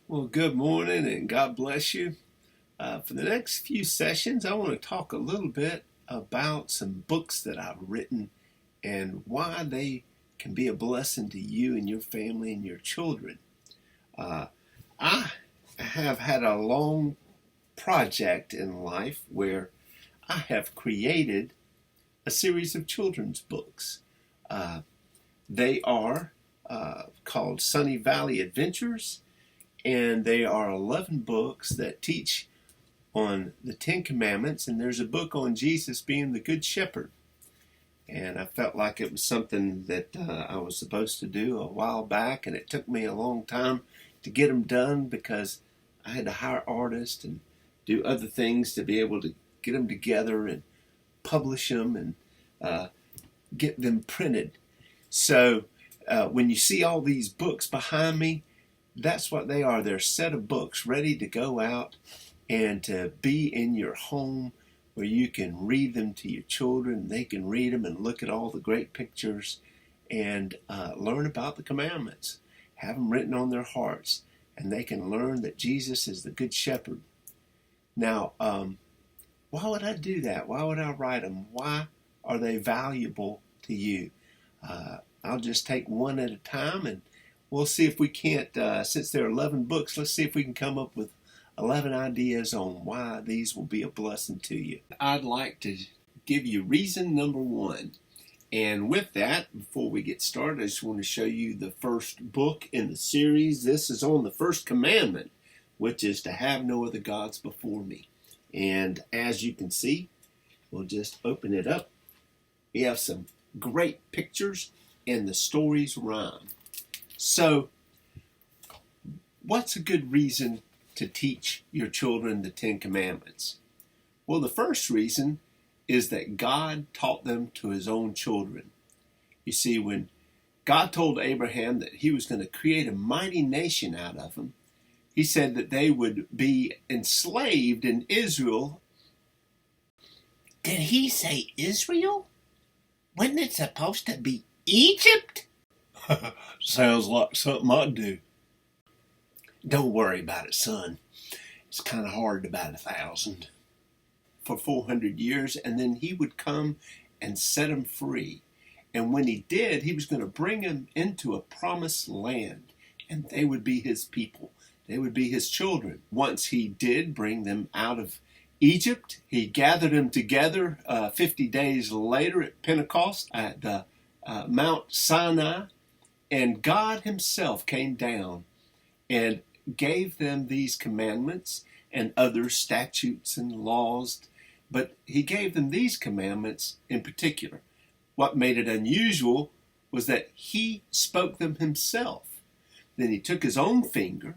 Well, good morning and God bless you. For the next few sessions, I want to talk a little bit about some books that I've written and why they can be a blessing to you and your family and your children. Uh, I have had a long project in life where I have created a series of children's books. Uh, they are called Sunny Valley Adventures, and they are 11 books that teach on the Ten Commandments, and there's a book on Jesus being the Good Shepherd. And I felt like it was something that I was supposed to do a while back, and it took me a long time to get them done because I had to hire artists and do other things to be able to get them together and publish them and get them printed. So when you see all these books behind me, that's what they are. They're a set of books ready to go out and to be in your home where you can read them to your children. They can read them and look at all the great pictures and learn about the commandments. Have them written on their hearts, and they can learn that Jesus is the Good Shepherd. Now, why would I do that? Why would I write them? Why are they valuable to you? I'll just take one at a time, and we'll see if we can't, since there are 11 books, let's see if we can come up with 11 ideas on why these will be a blessing to you. I'd like to give you reason number one. And with that, before we get started, I just want to show you the first book in the series. This is on the first commandment, which is to have no other gods before me. And as you can see, we'll just open it up. We have some great pictures and the stories rhyme. So, what's a good reason to teach your children the Ten Commandments? Well, the first reason is that God taught them to his own children. You see, when God told Abraham that he was going to create a mighty nation out of them, he said that they would be enslaved in Israel. Did he say Israel? Wasn't it supposed to be Egypt? Sounds like something I'd do. Don't worry about it, son. It's kind of hard to bat 1,000 for 400 years, and then he would come and set them free. And when he did, he was going to bring them into a promised land, and they would be his people. They would be his children. Once he did bring them out of Egypt, he gathered them together 50 days later at Pentecost at the Mount Sinai, and God himself came down and gave them these commandments and other statutes and laws, but he gave them these commandments in particular. What made it unusual was that he spoke them himself. Then he took his own finger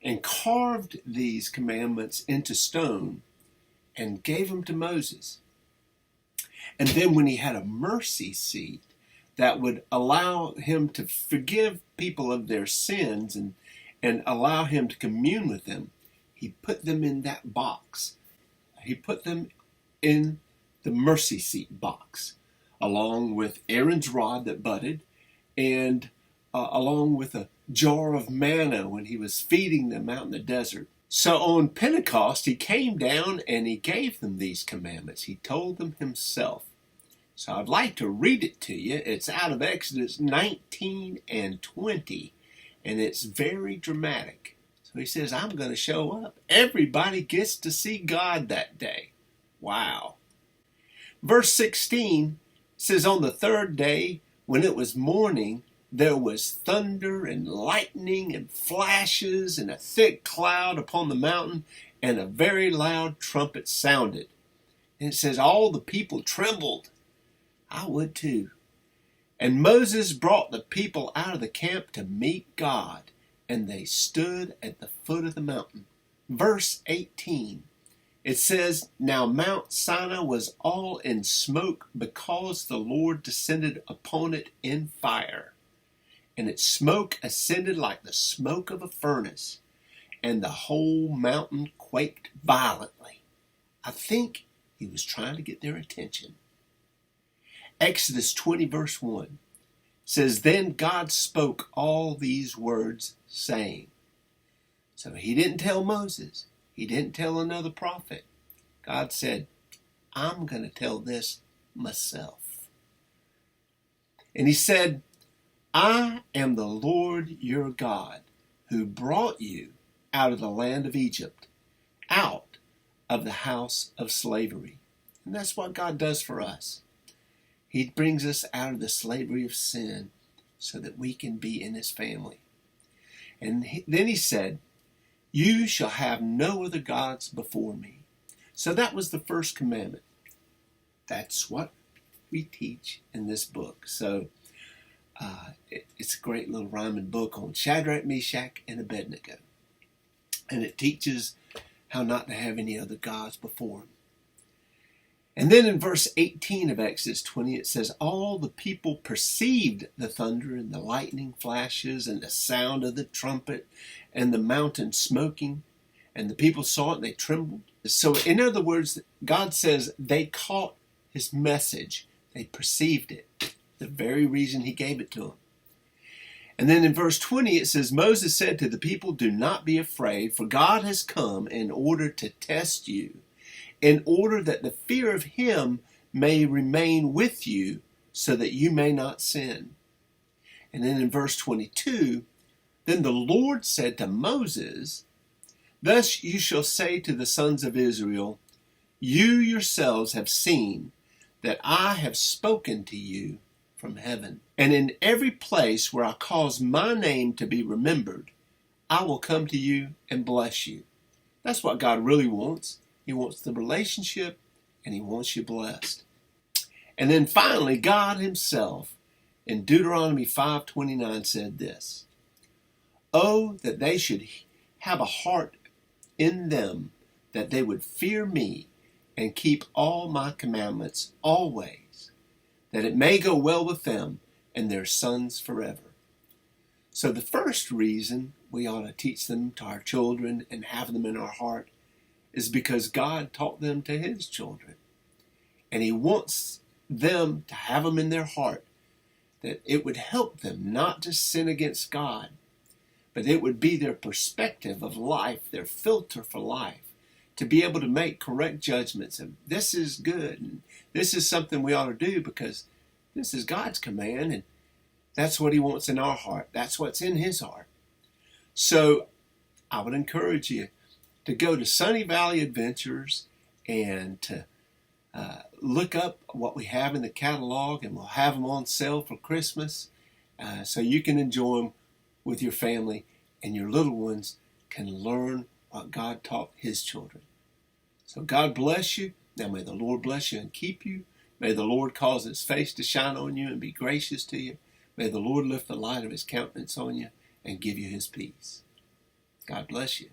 and carved these commandments into stone and gave them to Moses. And then when he had a mercy seat that would allow him to forgive people of their sins and allow him to commune with them, he put them in that box. He put them in the mercy seat box, along with Aaron's rod that budded, and along with a jar of manna when he was feeding them out in the desert. So on Pentecost, he came down and he gave them these commandments. He told them himself. So I'd like to read it to you. It's out of Exodus 19 and 20, and it's very dramatic. So he says, I'm going to show up. Everybody gets to see God that day. Wow. Verse 16 says, on the third day, when it was morning, there was thunder and lightning and flashes and a thick cloud upon the mountain, and a very loud trumpet sounded. And it says, all the people trembled. I would too. And Moses brought the people out of the camp to meet God, and they stood at the foot of the mountain. Verse 18, it says, now Mount Sinai was all in smoke because the Lord descended upon it in fire. And its smoke ascended like the smoke of a furnace, and the whole mountain quaked violently. I think he was trying to get their attention. Exodus 20 verse 1 says, then God spoke all these words, saying, So he didn't tell Moses. He didn't tell another prophet. God said, I'm going to tell this myself. And he said, I am the Lord your God who brought you out of the land of Egypt, out of the house of slavery. And that's what God does for us. He brings us out of the slavery of sin so that we can be in his family. And then he said, you shall have no other gods before me. So that was the first commandment. That's what we teach in this book. So it's a great little rhyming book on Shadrach, Meshach, and Abednego. And it teaches how not to have any other gods before him. And then in verse 18 of Exodus 20, it says, all the people perceived the thunder and the lightning flashes and the sound of the trumpet and the mountain smoking. And the people saw it and they trembled. So in other words, God says they caught his message. They perceived it. The very reason he gave it to them. And then in verse 20 it says, Moses said to the people, do not be afraid, for God has come in order to test you, in order that the fear of him may remain with you, so that you may not sin. And then in verse 22, then the Lord said to Moses, thus you shall say to the sons of Israel, you yourselves have seen that I have spoken to you from heaven. And in every place where I cause my name to be remembered, I will come to you and bless you. That's what God really wants. He wants the relationship, and he wants you blessed. And then finally, God himself in Deuteronomy 5:29 said this, oh, that they should have a heart in them, that they would fear me and keep all my commandments always, that it may go well with them and their sons forever. So the first reason we ought to teach them to our children and have them in our heart is because God taught them to his children. And he wants them to have them in their heart, that it would help them not to sin against God, but it would be their perspective of life, their filter for life, to be able to make correct judgments of this is good and this is something we ought to do because this is God's command and that's what he wants in our heart. That's what's in his heart. So I would encourage you to go to Sunny Valley Adventures and to look up what we have in the catalog, and we'll have them on sale for Christmas so you can enjoy them with your family, and your little ones can learn what God taught his children. So God bless you. Now may the Lord bless you and keep you. May the Lord cause his face to shine on you and be gracious to you. May the Lord lift the light of his countenance on you and give you his peace. God bless you.